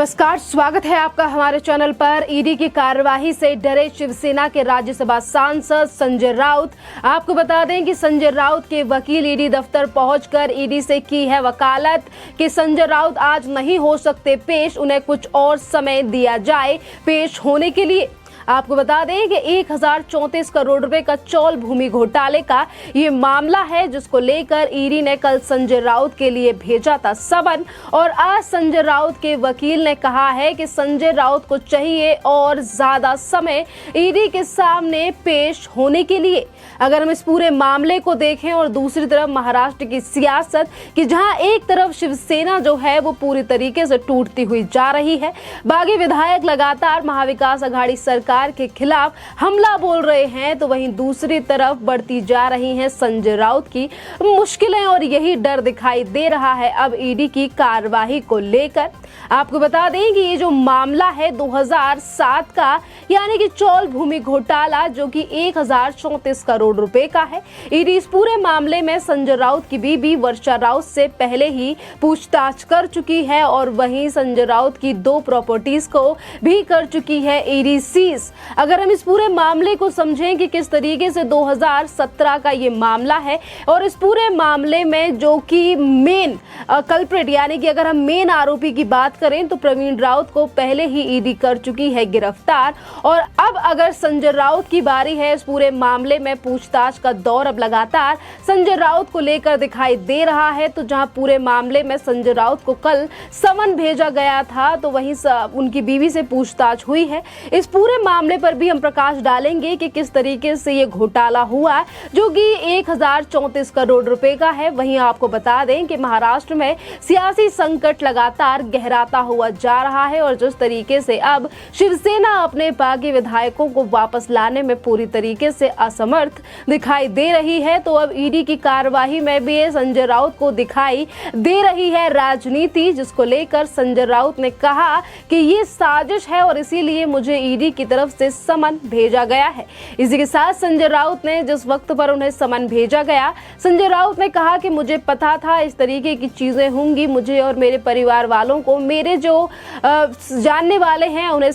नमस्कार, स्वागत है आपका हमारे चैनल पर। ईडी की कार्यवाही से डरे शिवसेना के राज्यसभा सांसद संजय राउत। आपको बता दें कि संजय राउत के वकील ईडी दफ्तर पहुंचकर ईडी से की है वकालत कि संजय राउत आज नहीं हो सकते पेश, उन्हें कुछ और समय दिया जाए पेश होने के लिए। आपको बता दें कि 1034 करोड़ रुपए का चौल भूमि घोटाले का ये मामला है, जिसको लेकर ईडी ने कल संजय राउत के लिए भेजा था समन। और आज संजय राउत के वकील ने कहा है कि संजय राउत को चाहिए और ज्यादा समय ईडी के सामने पेश होने के लिए। अगर हम इस पूरे मामले को देखें और दूसरी तरफ महाराष्ट्र की सियासत कि जहां एक तरफ शिवसेना जो है वो पूरी तरीके से टूटती हुई जा रही है, बागी विधायक लगातार महाविकास आघाड़ी सरकार के खिलाफ हमला बोल रहे हैं, तो वहीं दूसरी तरफ बढ़ती जा रही हैं संजय राउत की मुश्किलें और यही डर दिखाई दे रहा है अब ईडी की कार्यवाही को लेकर। आपको बता दें कि ये जो मामला है 2007 का, यानी कि चौल भूमि घोटाला, जो कि 1034 करोड़ रुपए का है। ईडी इस पूरे मामले में संजय राउत की बीबी वर्षा राउत से पहले ही पूछताछ कर चुकी है और वहीं संजय राउत की 2 प्रॉपर्टीज को भी कर चुकी है ईडी सीज। अगर हम इस पूरे मामले को समझें कि किस तरीके से 2017 का ये मामला है और इस पूरे मामले में जो कि मेन कल्प्रिट, यानी कि अगर हम मेन आरोपी की बात करें तो प्रवीण राउत को पहले ही ईडी कर चुकी है गिरफ्तार। और अब अगर संजय राउत की बारी है, इस पूरे मामले में पूछताछ का दौर अब लगातार संजय राउत को लेकर दिखाई दे रहा है। तो जहां पूरे मामले में संजय राउत को कल समन भेजा गया था, तो वहीं उनकी बीवी से पूछताछ हुई है। इस पूरे मामले पर भी हम प्रकाश डालेंगे कि किस तरीके से ये घोटाला हुआ, जो कि 1034 करोड़ रुपए का है। वहीं आपको बता दें कि महाराष्ट्र में सियासी संकट लगातार गहराता हुआ जा रहा है और जिस तरीके से अब शिवसेना अपने बागी विधायकों को वापस लाने में पूरी तरीके से असमर्थ दिखाई दे रही है, तो अब ईडी की कार्यवाही में भी संजय राउत को दिखाई दे रही है राजनीति, जिसको लेकर संजय राउत ने कहा कि ये साजिश है और इसीलिए मुझे ईडी की तरफ से समन भेजा गया है। इसी के साथ संजय राउत ने जिस वक्त पर उन्हें समन भेजा गया, संजय राउत ने कहा कि मुझे पता था इस तरीके की चीजें होंगी, मुझे और मेरे परिवार वालों को, मेरे जो जानने वाले हैं उन्हें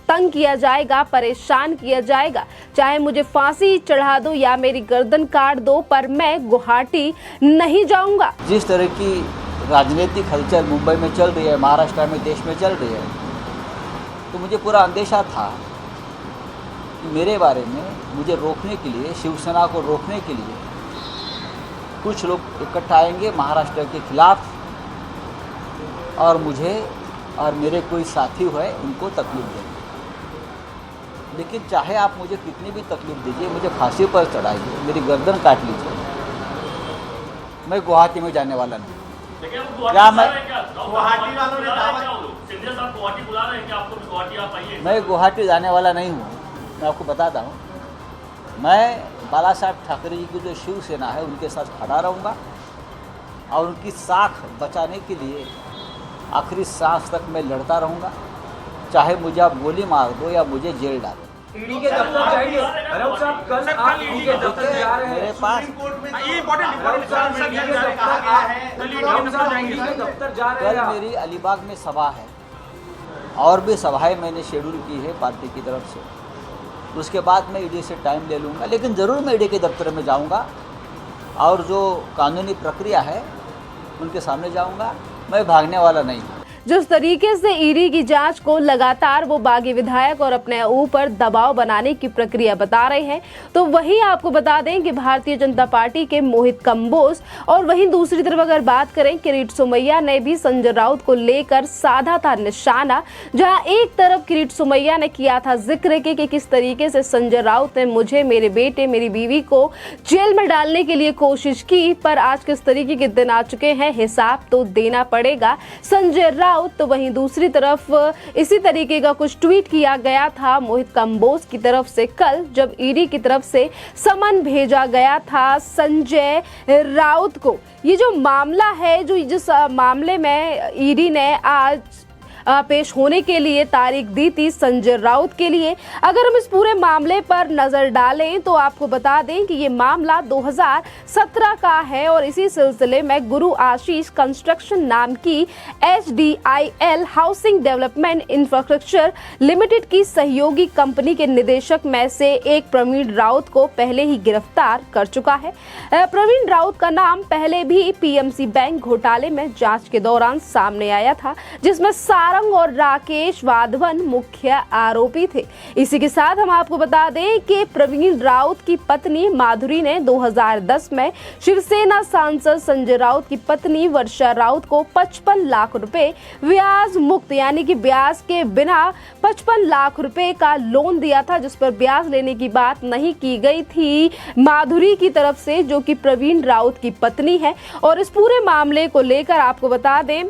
तंग किया जाएगा, परेशान किया जाएगा, चाहे मुझे फांसी चढ़ा दो या मेरी गर्दन काट दो, पर मैं गुवाहाटी नहीं जाऊंगा। जिस तरह की राजनीतिक हलचल मुंबई में चल रही है, महाराष्ट्र में, देश में चल रही है, तो मुझे पूरा अंदेशा था कि मेरे बारे में मुझे रोकने के लिए, शिवसेना को रोकने के लिए कुछ लोग इकट्ठा आएंगे महाराष्ट्र के खिलाफ और मुझे और मेरे कोई साथी हुए उनको तकलीफ देंगे। लेकिन चाहे आप मुझे कितनी भी तकलीफ दीजिए, मुझे फांसी पर चढ़ाइए, मेरी गर्दन काट लीजिए, मैं गुवाहाटी में जाने वाला नहीं। क्या मैं गुवाहाटी वालों ने दावा, सिंधिया साहब गुवाहाटी बुला रहे हैं कि आपको गुवाहाटी आप आइए। मैं गुवाहाटी जाने वाला नहीं हूँ। मैं आपको बताता हूँ, मैं बाला साहब ठाकरे जी की जो शिवसेना है उनके साथ खड़ा रहूँगा और उनकी साख बचाने के लिए आखिरी सांस तक मैं लड़ता रहूँगा, चाहे मुझे आप गोली मार दो या मुझे जेल डालो। ईडी के दफ्तर जाइए। राउत साहब, कल आप ईडी के दफ्तर जा रहे हैं। मेरे पास कल मेरी अलीबाग में सभा है और भी सभाएं मैंने शेड्यूल की है पार्टी की तरफ से। उसके बाद मैं ईडी से टाइम ले लूँगा, लेकिन ज़रूर मैं ईडी के दफ्तर में जाऊँगा और जो कानूनी प्रक्रिया है उनके सामने जाऊँगा। मैं भागने वाला नहीं हूँ। जिस तरीके से ईडी की जांच को लगातार वो बागी विधायक और अपने ऊपर दबाव बनाने की प्रक्रिया बता रहे हैं, तो वही आपको बता दें कि भारतीय जनता पार्टी के मोहित कंबोज और वहीं दूसरी तरफ अगर बात करें किरीट सोमैया ने भी संजय राउत को लेकर साधा था निशाना। जहां एक तरफ किरीट सोमैया ने किया था जिक्र कि किस तरीके से संजय राउत ने मुझे, मेरे बेटे, मेरी बीवी को जेल में डालने के लिए कोशिश की, पर आज किस तरीके के दिन आ चुके हैं, हिसाब तो देना पड़ेगा संजय राउत। तो वहीं दूसरी तरफ इसी तरीके का कुछ ट्वीट किया गया था मोहित कंबोज की तरफ से कल, जब ईडी की तरफ से समन भेजा गया था संजय राउत को। ये जो मामला है, जो जिस मामले में ईडी ने आज पेश होने के लिए तारीख दी थी संजय राउत के लिए। अगर हम इस पूरे मामले पर नजर डालें तो आपको बता दें कि ये मामला 2017 का है और इसी सिलसिले में गुरु आशीष कंस्ट्रक्शन नाम की HDIL housing development infrastructure limited की सहयोगी कंपनी के निदेशक में से एक प्रवीण राउत को पहले ही गिरफ्तार कर चुका है। प्रवीण राउत का नाम पहले भी PMC बैंक घोटाले में जांच के दौरान सामने आया था, जिसमें सारंग और राकेश वाधवन मुख्य आरोपी थे। इसी के साथ हम आपको बता दें कि प्रवीण राउत की पत्नी माधुरी ने 2010 में शिवसेना सांसद संजय राउत की पत्नी वर्षा राउत को 55 लाख रुपए ब्याज मुक्त यानी कि ब्याज के बिना 55 लाख रुपए का लोन दिया था, जिस पर ब्याज लेने की बात नहीं की गई थी माधुरी की तरफ से, जो कि प्रवीण राउत की पत्नी है। और इस पूरे मामले को लेकर आपको बता दें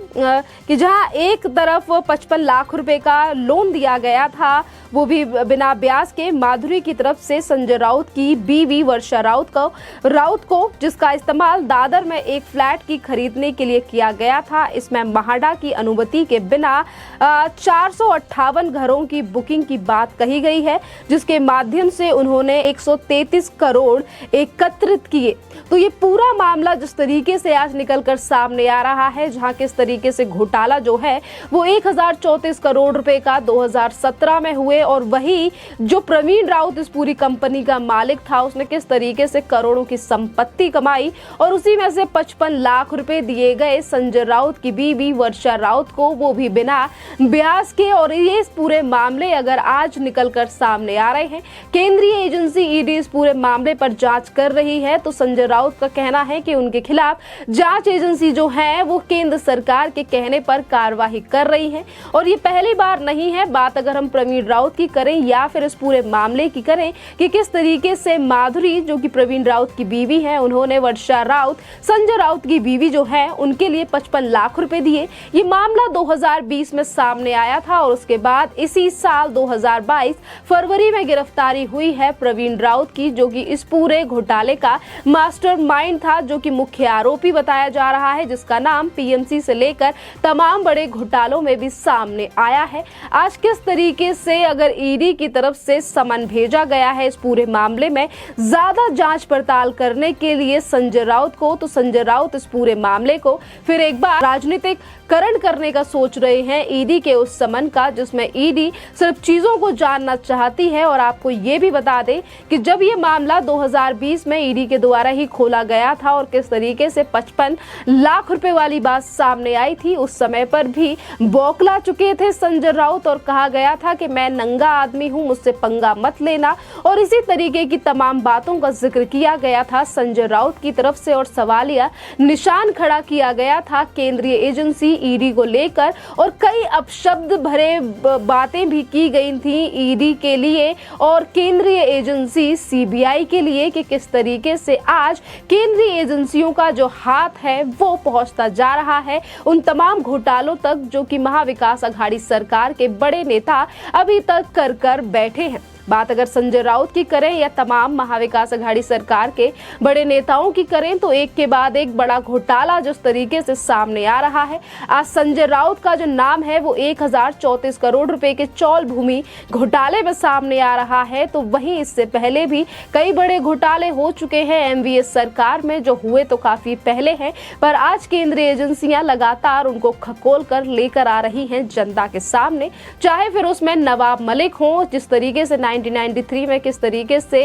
कि जहां एक तरफ 55 लाख रुपए का लोन दिया गया था, वो भी बिना ब्याज के, माधुरी की तरफ से संजय राउत की बीवी वर्षा राउत को जिसका इस्तेमाल दादर में एक फ्लैट की खरीदने के लिए किया गया था। इसमें म्हाडा की अनुमति के बिना 458 घरों की बुकिंग की बात कही गई है, जिसके माध्यम से उन्होंने 133 करोड़ एकत्रित किए। तो ये पूरा मामला जिस तरीके से आज निकलकर सामने आ रहा है, जहां किस तरीके से घोटाला जो है वो 1034 करोड़ रुपए का 2017 में हुए, और वही जो प्रवीण राउत इस पूरी कंपनी का मालिक था, उसने किस तरीके से करोड़ों की संपत्ति कमाई और उसी में से 55 लाख रुपए दिए गए संजय राउत की बीवी वर्षा राउत को, वो भी बिना ब्याज के। और ये इस पूरे मामले अगर आज निकलकर सामने आ रहे हैं, केंद्रीय एजेंसी ईडी इस पूरे मामले पर जांच कर रही है, तो संजय राउत का कहना है कि उनके खिलाफ जांच एजेंसी जो है वो केंद्र सरकार के कहने पर कार्रवाई कर रही है। और ये पहली बार नहीं है। बात अगर हम प्रवीण राउत की करें या फिर इस पूरे मामले की करें कि किस तरीके से माधुरी जो कि प्रवीण राउत की बीवी है, उन्होंने वर्षा राउत संजय राउत की बीवी जो है उनके लिए 55 लाख रुपए दिए। ये मामला 2020 में सामने आया था और उसके बाद इसी साल 2022 फरवरी में गिरफ्तारी हुई है प्रवीण राउत की, जो कि इस पूरे घोटाले का मास्टरमाइंड था, जो कि मुख्य आरोपी बताया जा रहा है, जिसका नाम PMC से लेकर तमाम बड़े घोटालों में भी सामने आया है। आज किस तरीके से अगर ईडी की तरफ से समन भेजा गया है इस पूरे मामले में ज्यादा जांच पड़ताल करने के लिए संजय राउत को, तो संजय राउत इस पूरे मामले को फिर एक बार राजनीतिक करण करने का सोच रहे हैं ईडी के उस समन का, जिसमें ईडी सिर्फ चीजों को जानना चाहती है। और आपको ये भी बता दें कि जब ये मामला 2020 में ईडी के द्वारा ही खोला गया था और किस तरीके से 55 लाख रुपए वाली बात सामने आई थी, उस समय पर भी बौखला चुके थे संजय राउत और कहा गया था कि मैं नंगा आदमी हूं, मुझसे पंगा मत लेना, और इसी तरीके की तमाम बातों का जिक्र किया गया था संजय राउत की तरफ से और सवालिया निशान खड़ा किया गया था केंद्रीय एजेंसी ईडी को लेकर। और कई अपशब्द भरे बातें भी की गई थी ईडी के लिए और केंद्रीय एजेंसी CBI के लिए कि किस तरीके से आज केंद्रीय एजेंसियों का जो हाथ है वो पहुंचता जा रहा है उन तमाम घोटालों तक, जो कि महाविकास अघाड़ी सरकार के बड़े नेता अभी तक कर बैठे हैं। बात अगर संजय राउत की करें या तमाम महाविकास अघाड़ी सरकार के बड़े नेताओं की करें, तो एक के बाद एक बड़ा घोटाला जिस तरीके से सामने आ रहा है। आज संजय राउत का जो नाम है वो 1034 करोड़ रुपए के चौल भूमि घोटाले में सामने आ रहा है। तो वहीं इससे पहले भी कई बड़े घोटाले हो चुके हैं MVS सरकार में, जो हुए तो काफी पहले हैं, पर आज केंद्रीय एजेंसियां लगातार उनको खकोल कर लेकर आ रही हैं जनता के सामने। चाहे फिर उसमें नवाब मलिक हो, जिस तरीके से 1993 में किस तरीके से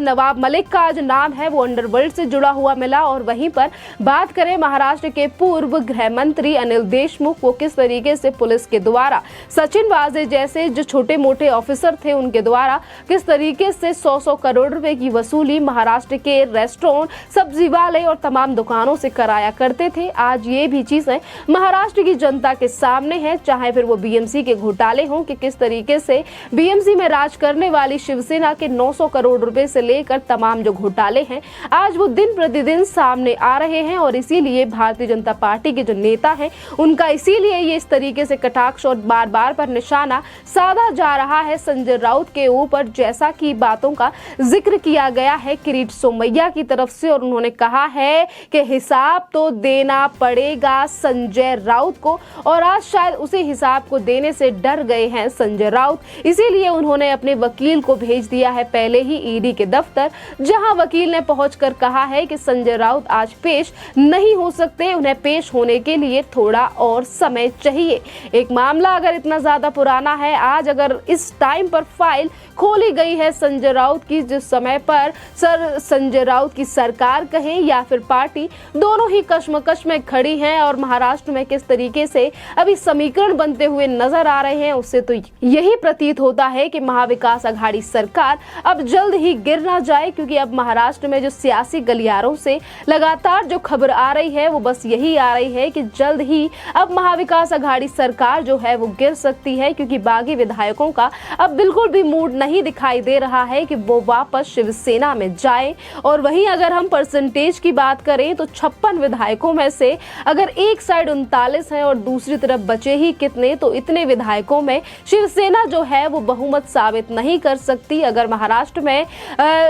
नवाब मलिक का जो नाम है वो अंडरवर्ल्ड से जुड़ा हुआ मिला, और वहीं पर बात करें महाराष्ट्र के पूर्व गृह मंत्री अनिल देशमुख, वो किस तरीके से पुलिस के द्वारा सचिन वाजे जैसे जो छोटे मोटे ऑफिसर थे उनके द्वारा किस तरीके से 100 करोड़ रुपए की वसूली महाराष्ट्र के रेस्टोरेंट, सब्जी वाले और तमाम दुकानों से कराया करते थे। आज ये भी चीजें महाराष्ट्र की जनता के सामने है, चाहे फिर वो BMC के घोटाले हों कि किस तरीके से BMC में राज करने वाली शिवसेना के 900 करोड़ रुपए से लेकर तमाम जो घोटाले हैं आज वो दिन प्रतिदिन सामने आ रहे हैं और इसीलिए भारतीय जनता पार्टी के जो नेता हैं उनका इसीलिए ये इस तरीके से कटाक्ष और बार बार पर निशाना साधा जा रहा है संजय राउत के ऊपर, जैसा कि बातों का जिक्र किया गया है किरीट सोमैया की तरफ से। और उन्होंने कहा है कि हिसाब तो देना पड़ेगा संजय राउत को, और आज शायद उसी हिसाब को देने से डर गए हैं संजय राउत, इसीलिए उन्होंने अपने वकील को भेज दिया है पहले ही ईडी के दफ्तर, जहां वकील ने पहुंचकर कहा है कि संजय राउत आज पेश नहीं हो सकते, उन्हें पेश होने के लिए थोड़ा और समय चाहिए। एक मामला अगर इतना ज्यादा पुराना है, आज अगर इस टाइम पर फाइल खोली गई है संजय राउत की, जिस समय पर संजय राउत की सरकार कहें या फिर पार्टी, दोनों ही कश्मकश में खड़ी हैं और महाराष्ट्र में किस तरीके से अभी समीकरण बनते हुए नजर आ रहे हैं, उससे तो यही प्रतीत होता है कि महाविकास अघाड़ी सरकार अब जल्द ही गिर ना जाए, क्योंकि अब महाराष्ट्र में जो सियासी गलियारों से लगातार जो खबर आ रही है वो बस यही आ रही है कि जल्द ही अब महाविकास अघाड़ी सरकार जो है वो गिर सकती है, क्योंकि बागी विधायकों का अब बिल्कुल भी मूड नहीं दिखाई दे रहा है कि वो वापस शिवसेना में जाए। और वहीं अगर हम परसेंटेज की बात करें तो 56 विधायकों में से अगर एक साइड 39 है और दूसरी तरफ बचे ही कितने, तो इतने विधायकों में शिवसेना जो है वो बहुमत साबित नहीं कर सकती अगर महाराष्ट्र में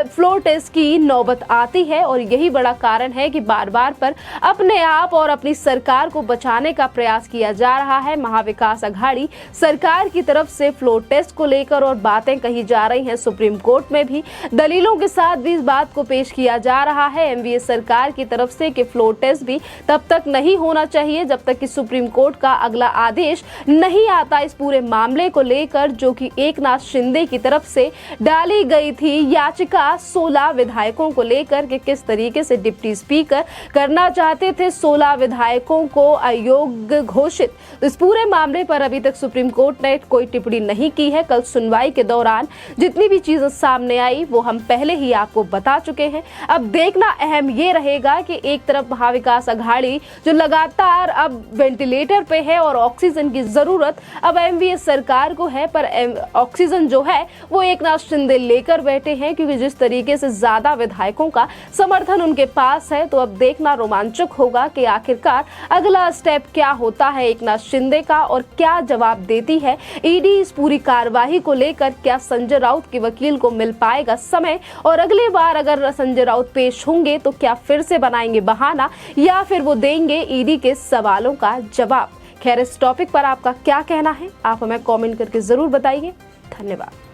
फ्लोर टेस्ट की नौबत आती है। और यही बड़ा कारण है कि बार बार पर अपने आप और अपनी सरकार को बचाने का प्रयास किया जा रहा है महाविकास अघाड़ी सरकार की तरफ से फ्लोर टेस्ट को लेकर, और बातें कही जा रही हैं सुप्रीम कोर्ट में भी, दलीलों के साथ भी इस बात को पेश किया जा रहा है एमवीए सरकार की तरफ से कि फ्लोर टेस्ट भी तब तक नहीं होना चाहिए जब तक कि सुप्रीम कोर्ट का अगला आदेश नहीं आता इस पूरे मामले को लेकर, जो कि एकनाथ शिंदे की तरफ से डाली गई थी याचिका 16 विधायकों को लेकर कि किस तरीके से डिप्टी स्पीकर करना चाहते थे 16 विधायकों को अयोग्य घोषित। तो इस पूरे मामले पर अभी तक सुप्रीम कोर्ट ने कोई टिप्पणी नहीं की है। कल सुनवाई के दौरान जितनी भी चीजें सामने आई वो हम पहले ही आपको बता चुके हैं। अब देखना अहम ये रहेगा कि एक तरफ महाविकास अघाड़ी जो लगातार अब वेंटिलेटर पे है और ऑक्सीजन की जरूरत अब एमवीए सरकार को है, पर ऑक्सीजन जो है वो एकनाथ शिंदे लेकर बैठे हैं, क्योंकि जिस तरीके से ज्यादा विधायकों का समर्थन उनके पास है। तो अब देखना रोमांचक होगा कि आखिरकार अगला स्टेप क्या होता है एकनाथ शिंदे का, और क्या जवाब देती है ईडी इस पूरी कार्यवाही को लेकर। क्या संजय राउत के वकील को मिल पाएगा समय, और अगली बार अगर संजय राउत पेश होंगे तो क्या फिर से बनाएंगे बहाना, या फिर वो देंगे ईडी के सवालों का जवाब। खैर, इस टॉपिक पर आपका क्या कहना है, आप हमें कमेंट करके जरूर बताइए। धन्यवाद।